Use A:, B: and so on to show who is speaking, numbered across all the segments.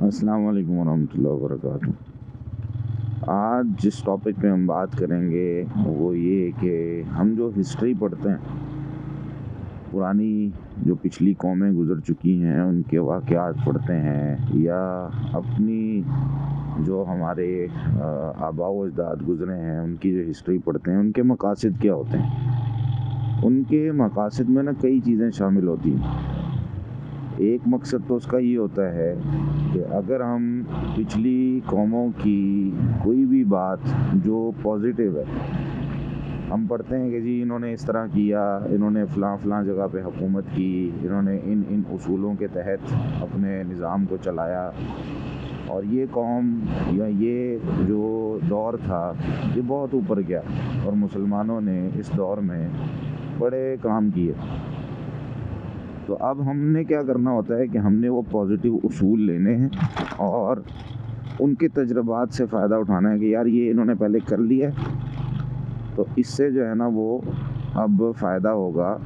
A: السلام علیکم ورحمۃ اللہ وبرکاتہ۔ آج جس ٹاپک پہ ہم بات کریں گے وہ یہ کہ ہم جو ہسٹری پڑھتے ہیں، پرانی جو پچھلی قومیں گزر چکی ہیں ان کے واقعات پڑھتے ہیں، یا اپنی جو ہمارے آباء و اجداد گزرے ہیں ان کی جو ہسٹری پڑھتے ہیں، ان کے مقاصد کیا ہوتے ہیں۔ ان کے مقاصد میں کئی چیزیں شامل ہوتی ہیں۔ ایک مقصد تو اس کا یہ ہوتا ہے کہ اگر ہم پچھلی قوموں کی کوئی بھی بات جو پازیٹیو ہے، ہم پڑھتے ہیں کہ جی انہوں نے اس طرح کیا، انہوں نے فلاں جگہ پہ حکومت کی، انہوں نے ان اصولوں کے تحت اپنے نظام کو چلایا، اور یہ قوم یا یہ جو دور تھا یہ بہت اوپر گیا اور مسلمانوں نے اس دور میں بڑے کام کیے۔ تو اب ہم نے کیا کرنا ہوتا ہے کہ ہم نے وہ پازیٹیو اصول لینے ہیں اور ان کے تجربات سے فائدہ اٹھانا ہے کہ یار یہ انہوں نے پہلے کر لیا ہے، تو اس سے جو ہے وہ اب فائدہ ہوگا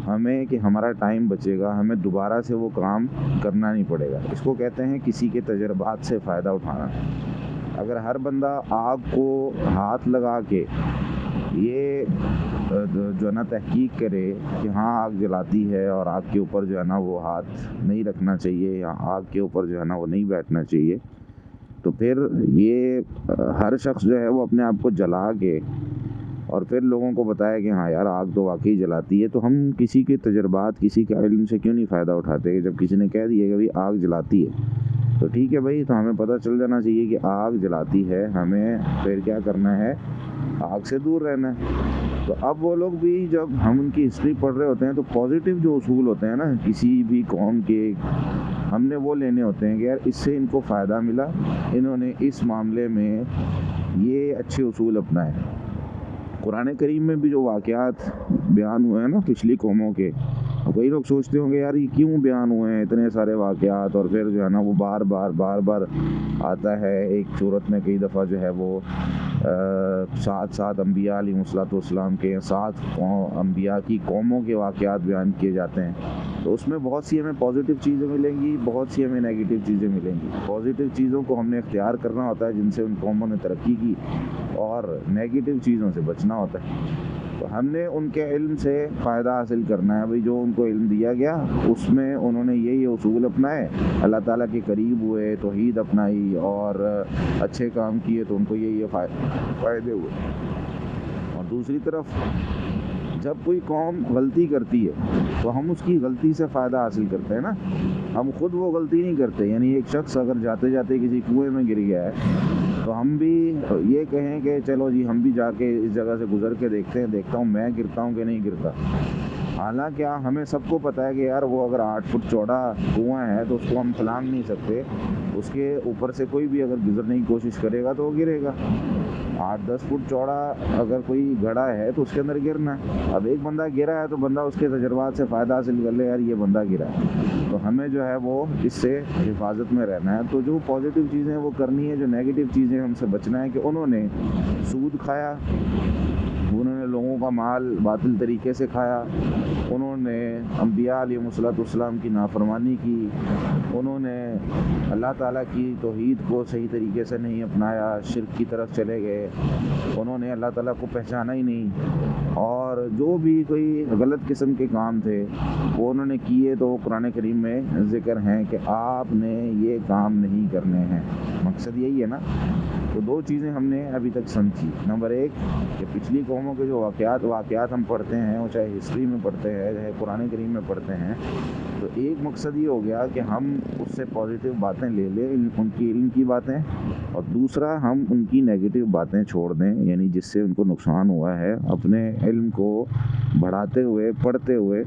A: ہمیں کہ ہمارا ٹائم بچے گا، ہمیں دوبارہ سے وہ کام کرنا نہیں پڑے گا۔ اس کو کہتے ہیں کسی کے تجربات سے فائدہ اٹھانا۔ اگر ہر بندہ آگ کو ہاتھ لگا کے یہ جو ہے تحقیق کرے کہ ہاں آگ جلاتی ہے اور آگ کے اوپر جو ہے وہ ہاتھ نہیں رکھنا چاہیے، یا آگ کے اوپر جو ہے وہ نہیں بیٹھنا چاہیے، تو پھر یہ ہر شخص جو ہے وہ اپنے آپ کو جلا کے اور پھر لوگوں کو بتایا کہ ہاں یار آگ تو واقعی جلاتی ہے، تو ہم کسی کے تجربات، کسی کے علم سے کیوں نہیں فائدہ اٹھاتے؟ کہ جب کسی نے کہہ دیا کہ بھائی آگ جلاتی ہے تو ٹھیک ہے بھائی، تو ہمیں پتہ چل جانا چاہیے کہ آگ جلاتی ہے، ہمیں پھر کیا کرنا ہے؟ آگ سے دور رہنا ہے۔ تو اب وہ لوگ بھی جب ہم ان کی ہسٹری پڑھ رہے ہوتے ہیں تو پازیٹیو جو اصول ہوتے ہیں کسی بھی قوم کے، ہم نے وہ لینے ہوتے ہیں کہ یار اس سے ان کو فائدہ ملا، انہوں نے اس معاملے میں یہ اچھے اصول اپنائے۔ قرآن کریم میں بھی جو واقعات بیان ہوئے ہیں پچھلی قوموں کے، کئی لوگ سوچتے ہوں گے یار یہ کیوں بیان ہوئے ہیں اتنے سارے واقعات، اور پھر جو ہے وہ بار بار آتا ہے ایک صورت میں، کئی دفعہ جو ہے وہ سات انبیاء علیہ السلام کے 7 انبیاء کی قوموں کے واقعات بیان کیے جاتے ہیں۔ تو اس میں بہت سی ہمیں پازیٹیو چیزیں ملیں گی، بہت سی ہمیں نیگیٹیو چیزیں ملیں گی۔ پازیٹیو چیزوں کو ہم نے اختیار کرنا ہوتا ہے جن سے ان قوموں نے ترقی کی، اور نیگیٹیو چیزوں سے بچنا ہوتا ہے۔ تو ہم نے ان کے علم سے فائدہ حاصل کرنا ہے، بھئی جو ان کو علم دیا گیا اس میں انہوں نے یہ اصول اپنائے، اللہ تعالیٰ کے قریب ہوئے، توحید اپنائی اور اچھے کام کیے، تو ان کو یہ فائدے ہوئے۔ اور دوسری طرف جب کوئی قوم غلطی کرتی ہے تو ہم اس کی غلطی سے فائدہ حاصل کرتے ہیں ہم خود وہ غلطی نہیں کرتے۔ یعنی ایک شخص اگر جاتے جاتے کسی کنویں میں گر گیا ہے تو ہم بھی یہ کہیں کہ چلو جی ہم بھی جا کے اس جگہ سے گزر کے دیکھتا ہوں میں گرتا ہوں کہ نہیں گرتا۔ حالانکہ ہمیں سب کو پتہ ہے کہ یار وہ اگر 8 فٹ چوڑا کنواں ہے تو اس کو ہم پھلانگ نہیں سکتے، اس کے اوپر سے کوئی بھی اگر گزرنے کی کوشش کرے گا تو وہ گرے گا۔ 8-10 فٹ چوڑا اگر کوئی گڑھا ہے تو اس کے اندر گرنا ہے۔ اب ایک بندہ گرا ہے تو بندہ اس کے تجربات سے فائدہ حاصل کر لے، یار یہ بندہ گرا ہے، تو ہمیں جو ہے وہ اس سے حفاظت میں رہنا ہے۔ تو جو پازیٹیو چیزیں وہ کرنی ہے، جو نیگیٹیو چیزیں ہم سے بچنا ہے کہ انہوں نے سود کھایا، انہوں نے لوگوں کا مال باطل طریقے سے کھایا، انہوں نے انبیاء علیہ السلام کی نافرمانی کی، انہوں نے اللہ تعالیٰ کی توحید کو صحیح طریقے سے نہیں اپنایا، شرک کی طرف چلے گئے، انہوں نے اللہ تعالیٰ کو پہچانا ہی نہیں، اور جو بھی کوئی غلط قسم کے کام تھے وہ انہوں نے کیے، تو قرآن کریم میں ذکر ہیں کہ آپ نے یہ کام نہیں کرنے ہیں۔ مقصد یہی ہے تو 2 چیزیں ہم نے ابھی تک سمجھی۔ نمبر 1 کہ پچھلی قوموں کے جو واقعات ہم پڑھتے ہیں، وہ چاہے ہسٹری میں پڑھتے ہیں چاہے قرآن کریم میں پڑھتے ہیں، تو ایک مقصد یہ ہو گیا کہ ہم اس سے پازیٹیو باتیں لے لیں، ان کی علم کی باتیں، اور دوسرا ہم ان کی نیگیٹیو باتیں چھوڑ دیں، یعنی جس سے ان کو نقصان ہوا ہے اپنے علم کو بڑھاتے ہوئے، پڑھتے ہوئے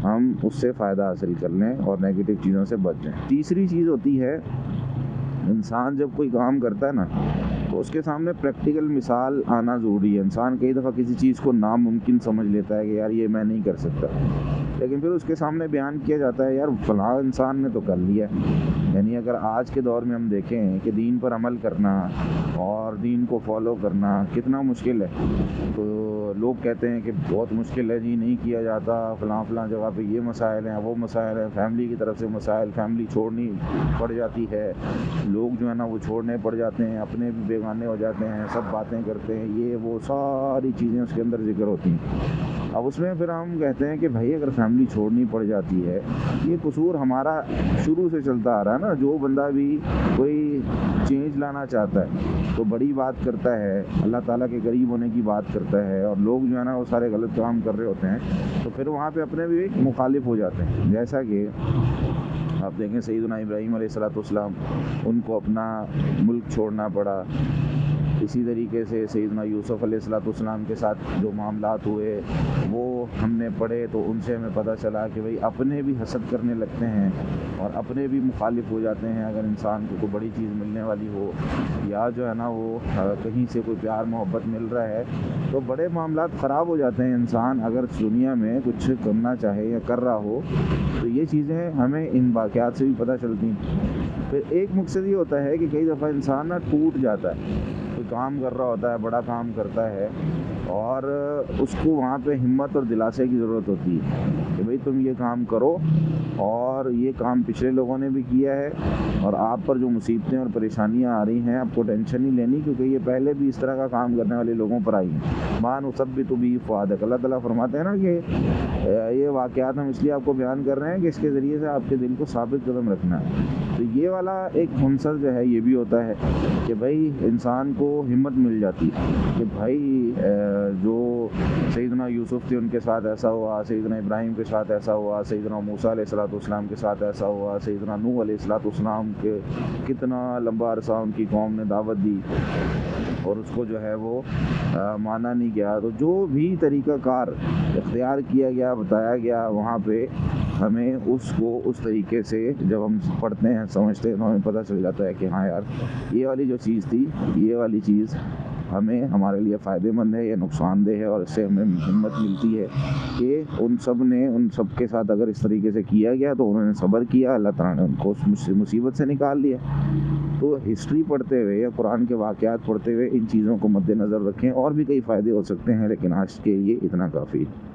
A: ہم اس سے فائدہ حاصل کر لیں اور نیگیٹیو چیزوں سے بچ جائیں۔ تیسری چیز ہوتی ہے، انسان جب کوئی کام کرتا ہے تو اس کے سامنے پریکٹیکل مثال آنا ضروری ہے۔ انسان کئی دفعہ کسی چیز کو ناممکن سمجھ لیتا ہے کہ یار یہ میں نہیں کر سکتا، لیکن پھر اس کے سامنے بیان کیا جاتا ہے یار فلاں انسان نے تو کر لیا۔ یعنی اگر آج کے دور میں ہم دیکھیں کہ دین پر عمل کرنا اور دین کو فالو کرنا کتنا مشکل ہے، تو لوگ کہتے ہیں کہ بہت مشکل ہے جی، نہیں کیا جاتا، فلاں فلاں جگہ پہ یہ مسائل ہیں، وہ مسائل ہیں، فیملی کی طرف سے مسائل، فیملی چھوڑنی پڑ جاتی ہے، لوگ جو ہے نا وہ چھوڑنے پڑ جاتے ہیں، اپنے بھی بیگانے ہو جاتے ہیں، سب باتیں کرتے ہیں، یہ وہ ساری چیزیں اس کے اندر ذکر ہوتی ہیں۔ اب اس میں پھر ہم کہتے ہیں کہ بھائی اگر فیملی چھوڑنی پڑ جاتی ہے، یہ قصور ہمارا شروع سے چلتا آ رہا ہے نا۔ جو بندہ بھی کوئی چینج لانا چاہتا ہے تو بڑی بات کرتا ہے، اللہ تعالیٰ کے قریب ہونے کی بات کرتا ہے، اور لوگ جو ہے نا وہ سارے غلط کام کر رہے ہوتے ہیں تو پھر وہاں پہ اپنے بھی مخالف ہو جاتے ہیں۔ جیسا کہ آپ دیکھیں سیدنا ابراہیم علیہ السلام، ان کو اپنا ملک چھوڑنا پڑا۔ اسی طریقے سے سیدنا یوسف علیہ السلام کے ساتھ جو معاملات ہوئے وہ ہم نے پڑھے تو ان سے ہمیں پتہ چلا کہ بھئی اپنے بھی حسد کرنے لگتے ہیں اور اپنے بھی مخالف ہو جاتے ہیں۔ اگر انسان کو کوئی بڑی چیز ملنے والی ہو یا جو ہے نا وہ کہیں سے کوئی پیار محبت مل رہا ہے تو بڑے معاملات خراب ہو جاتے ہیں۔ انسان اگر دنیا میں کچھ کرنا چاہے یا کر رہا ہو تو یہ چیزیں ہمیں ان واقعات سے بھی پتہ چلتی ہیں۔ پھر ایک مقصد یہ ہوتا ہے کہ کئی دفعہ انسان نا ٹوٹ جاتا ہے، کوئی کام کر رہا ہوتا ہے، بڑا کام کرتا ہے، اور اس کو وہاں پہ ہمت اور دلاسے کی ضرورت ہوتی ہے کہ بھئی تم یہ کام کرو، اور یہ کام پچھلے لوگوں نے بھی کیا ہے، اور آپ پر جو مصیبتیں اور پریشانیاں آ رہی ہیں آپ کو ٹینشن نہیں لینی، کیونکہ یہ پہلے بھی اس طرح کا کام کرنے والے لوگوں پر آئی ہیں۔ مَا نُثَبِّتُ بِهِ فُؤَادَكَ، اللہ تعالیٰ فرماتے ہیں نا کہ یہ واقعات ہم اس لیے آپ کو بیان کر رہے ہیں کہ اس کے ذریعے سے آپ کے دل کو ثابت قدم رکھنا ہے۔ تو یہ والا ایک عنصر جو ہے یہ بھی ہوتا ہے کہ بھائی انسان کو ہمت مل جاتی ہے کہ بھائی جو سیدنا یوسف تھے ان کے ساتھ ایسا ہوا، سیدنا ابراہیم کے ساتھ ایسا ہوا، سیدنا موسیٰ علیہ السلام کے ساتھ ایسا ہوا، سیدنا نوح علیہ السلام کے کتنا لمبا عرصہ ان کی قوم نے دعوت دی اور اس کو جو ہے وہ مانا نہیں گیا۔ تو جو بھی طریقہ کار اختیار کیا گیا، بتایا گیا، وہاں پہ ہمیں اس کو اس طریقے سے جب ہم پڑھتے ہیں سمجھتے ہیں تو ہمیں پتہ چل جاتا ہے کہ ہاں یار یہ والی جو چیز تھی، یہ والی چیز ہمارے لیے فائدہ مند ہے یا نقصان دہ ہے، اور اس سے ہمیں ہمت ملتی ہے کہ ان سب کے ساتھ اگر اس طریقے سے کیا گیا تو انہوں نے صبر کیا، اللہ تعالیٰ نے ان کو اس مصیبت سے نکال لیا۔ تو ہسٹری پڑھتے ہوئے یا قرآن کے واقعات پڑھتے ہوئے ان چیزوں کو مد نظر رکھیں، اور بھی کئی فائدے ہو سکتے ہیں لیکن آج کے لیے اتنا کافی ہے۔